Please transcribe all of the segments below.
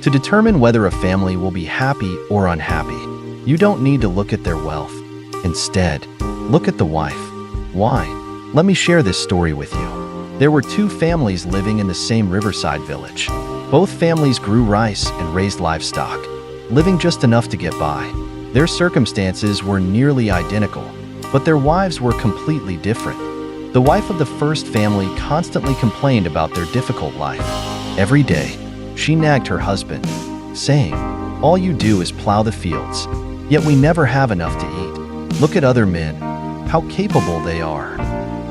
To determine whether a family will be happy or unhappy, you don't need to look at their wealth. Instead, look at the wife. Why? Let me share this story with you. There were two families living in the same riverside village. Both families grew rice and raised livestock, living just enough to get by. Their circumstances were nearly identical, but their wives were completely different. The wife of the first family constantly complained about their difficult life. Every day, she nagged her husband, saying, "All you do is plow the fields, yet we never have enough to eat. Look at other men, how capable they are."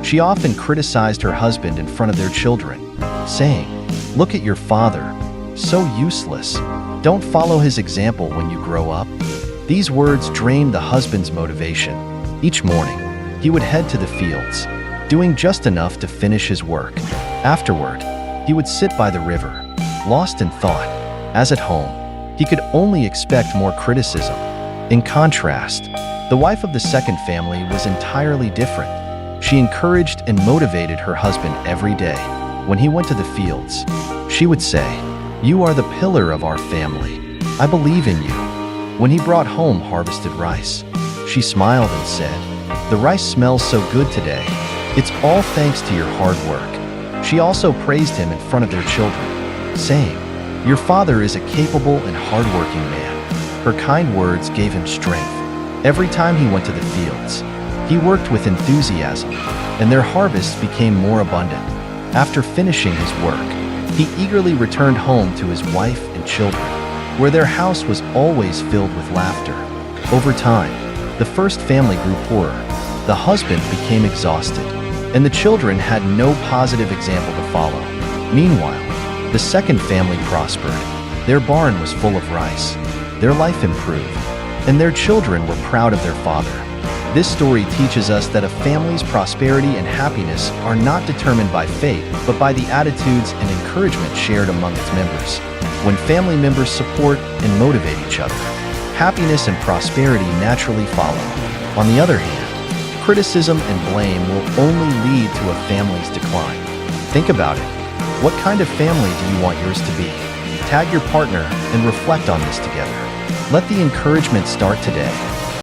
She often criticized her husband in front of their children, saying, "Look at your father, so useless. Don't follow his example when you grow up." These words drained the husband's motivation. Each morning, he would head to the fields, doing just enough to finish his work. Afterward, he would sit by the river, lost in thought. As at home, he could only expect more criticism. In contrast, the wife of the second family was entirely different. She encouraged and motivated her husband every day. When he went to the fields, she would say, "You are the pillar of our family. I believe in you." When he brought home harvested rice, she smiled and said, "The rice smells so good today. It's all thanks to your hard work." She also praised him in front of their children, saying, "Your father is a capable and hardworking man." Her kind words gave him strength. Every time he went to the fields, he worked with enthusiasm, and their harvests became more abundant. After finishing his work, he eagerly returned home to his wife and children, where their house was always filled with laughter. Over time, the first family grew poorer. The husband became exhausted, and the children had no positive example to follow. Meanwhile, the second family prospered. Their barn was full of rice. Their life improved, and their children were proud of their father. This story teaches us that a family's prosperity and happiness are not determined by fate, but by the attitudes and encouragement shared among its members. When family members support and motivate each other, happiness and prosperity naturally follow. On the other hand, criticism and blame will only lead to a family's decline. Think about it. What kind of family do you want yours to be? Tag your partner and reflect on this together. Let the encouragement start today.